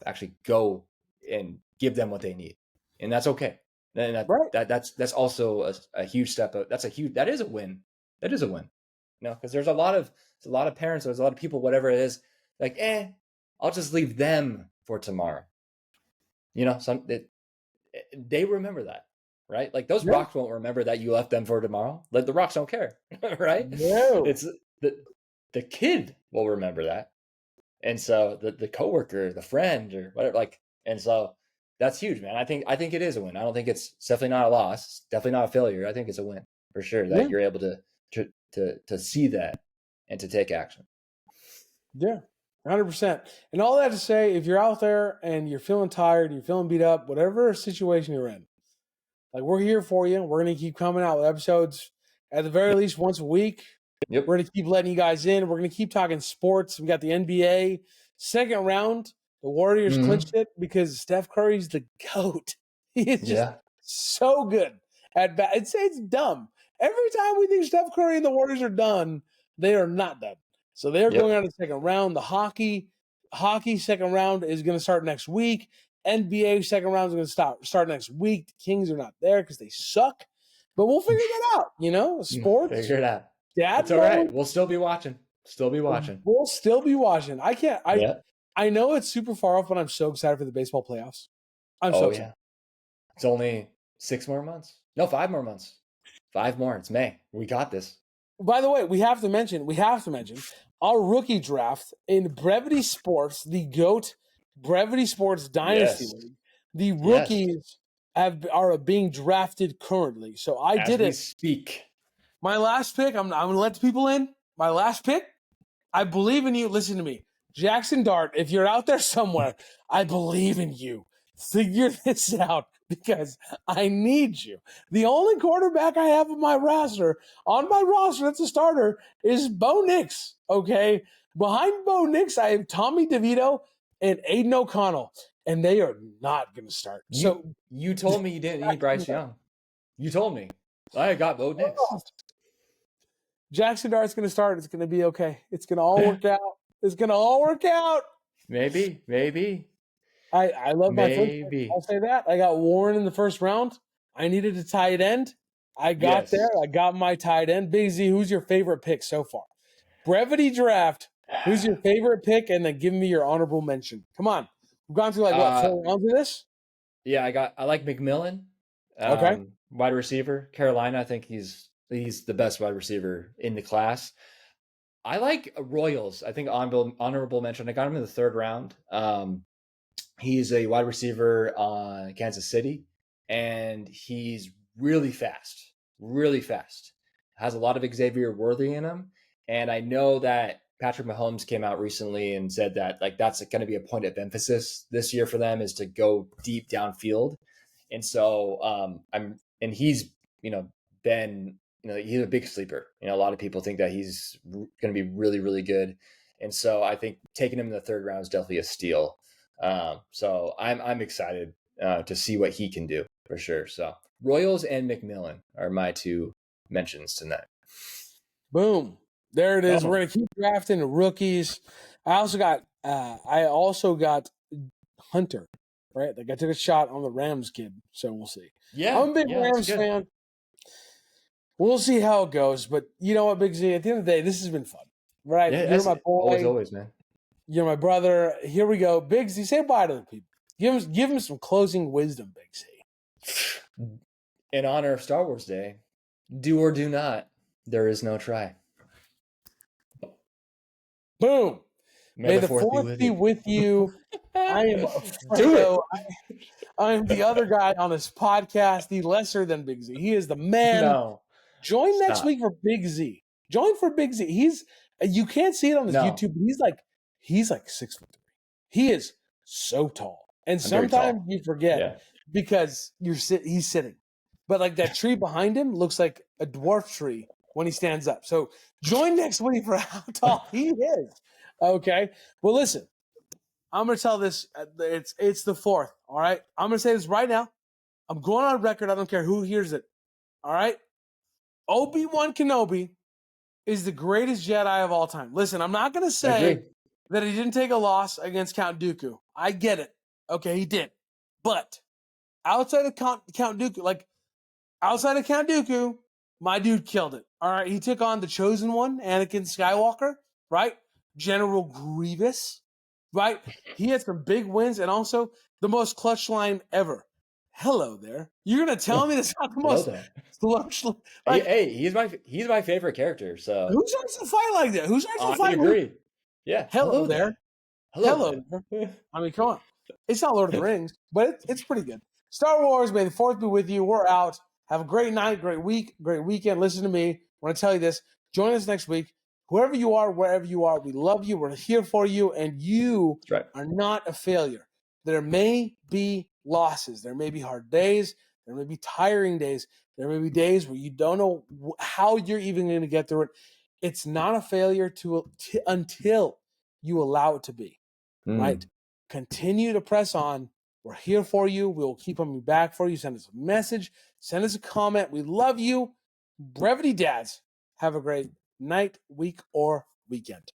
B: actually go and give them what they need. And that's okay. And
A: right,
B: that's also a huge step. That is a win. That is a win. Because there's a lot of parents, there's a lot of people, whatever it is, like, I'll just leave them for tomorrow. They remember that, right? Like those
A: yeah,
B: rocks won't remember that you left them for tomorrow. Like the rocks don't care, right?
A: no,
B: It's the kid will remember that, and so the coworker, the friend, or whatever, like, and so that's huge, man. I think it is a win. I don't think it's definitely not a loss. It's definitely not a failure. I think it's a win for sure that
A: yeah,
B: you're able to see that and to take action.
A: yeah, 100%. And all that to say, if you're out there and you're feeling tired, you're feeling beat up, whatever situation you're in, like we're here for you. We're gonna keep coming out with episodes at the very least once a week.
B: Yep.
A: We're going to keep letting you guys in. We're going to keep talking sports. We got the NBA second round. The Warriors clinched it because Steph Curry's the GOAT. He is just so good at bat. I'd say it's dumb. Every time we think Steph Curry and the Warriors are done, they are not done. So they're going on the second round. The hockey second round is going to start next week. NBA second round is going to start next week. The Kings are not there because they suck. But we'll figure that out. Sports.
B: Figure it out.
A: Dad,
B: It's all right. We'll still be watching.
A: We'll still be watching. I can't.
B: Yeah.
A: I know it's super far off, but I'm so excited for the baseball playoffs. I'm so excited.
B: It's only 6 more months. No, 5 more months. 5 more. It's May. We got this.
A: By the way, we have to mention our rookie draft in Brevity Sports, the GOAT Brevity Sports Dynasty League. The rookies are being drafted currently. So I did it.
B: As we speak.
A: My last pick, I'm going to let the people in. My last pick, I believe in you. Listen to me. Jackson Dart, if you're out there somewhere, I believe in you. Figure this out because I need you. The only quarterback I have on my roster that's a starter, is Bo Nix, okay? Behind Bo Nix, I have Tommy DeVito and Aiden O'Connell, and they are not going to start.
B: You told me you didn't need Bryce Young. You told me. I got Bo Nix.
A: Jackson Dart's going to start. It's going to be okay. It's going to all work out. It's going to all work out.
B: Maybe.
A: I love my first pick. I'll say that. I got Warren in the first round. I needed a tight end. I got there. I got my tight end. Big Z, who's your favorite pick so far? Brevity draft. Who's your favorite pick? And then give me your honorable mention. Come on. We've gone through 4 rounds of this?
B: Yeah, I like McMillan.
A: Okay.
B: Wide receiver. Carolina, I think he's the best wide receiver in the class. I like Royals. I think honorable mention. I got him in the 3rd round. He's a wide receiver on Kansas City, and he's really fast. Has a lot of Xavier Worthy in him. And I know that Patrick Mahomes came out recently and said that that's going to be a point of emphasis this year for them, is to go deep downfield. And so he's been he's a big sleeper. A lot of people think that he's going to be really, really good. And so I think taking him in the 3rd round is definitely a steal. So I'm excited to see what he can do for sure. So Royals and McMillan are my 2 mentions tonight.
A: Boom. There it is. We're going to keep drafting rookies. I also got Hunter, right? I took a shot on the Rams kid, so we'll see.
B: Yeah.
A: I'm a big Rams fan. We'll see how it goes. But you know what, Big Z? At the end of the day, this has been fun. Right?
B: Yeah,
A: you're my boy.
B: Always, man.
A: You're my brother. Here we go. Big Z, say bye to the people. Give him some closing wisdom, Big Z.
B: In honor of Star Wars Day, do or do not, there is no try.
A: Boom. May the 4th be with you. I am
B: Fredo.
A: I am the other guy on this podcast, the lesser than Big Z. He is the man.
B: No.
A: Join next week for Big Z. Join for Big Z. You can't see it on his YouTube, but he's like 6'3". He is so tall. And sometimes you forget because he's sitting. But that tree behind him looks like a dwarf tree when he stands up. So join next week for how tall he is. Okay. Well, listen, I'm going to tell this. It's the 4th. All right. I'm going to say this right now. I'm going on record. I don't care who hears it. All right. Obi-Wan Kenobi is the greatest Jedi of all time. Listen, I'm not going to say that he didn't take a loss against Count Dooku. I get it. Okay, he did. But outside of Count Dooku, my dude killed it. All right, he took on the Chosen One, Anakin Skywalker, right? General Grievous, right? He had some big wins and also the most clutch line ever. Hello there. You're gonna tell me that's not the most clutch line?
B: Hey, he's my favorite character. So
A: who starts to fight like that? Who starts to fight?
B: I agree. Yeah.
A: Hello there.
B: Hello
A: there. I mean, come on. It's not Lord of the Rings, but it's pretty good. Star Wars, may the 4th be with you. We're out. Have a great night, great week, great weekend. Listen to me. I want to tell you this. Join us next week. Whoever you are, wherever you are, we love you. We're here for you, and you are not a failure. There may be losses. There may be hard days. There may be tiring days. There may be days where you don't know how you're even going to get through it. It's not a failure until you allow it to be, right? Continue to press on. We're here for you. We'll keep coming back for you. Send us a message. Send us a comment. We love you. Brevity Dads. Have a great night, week, or weekend.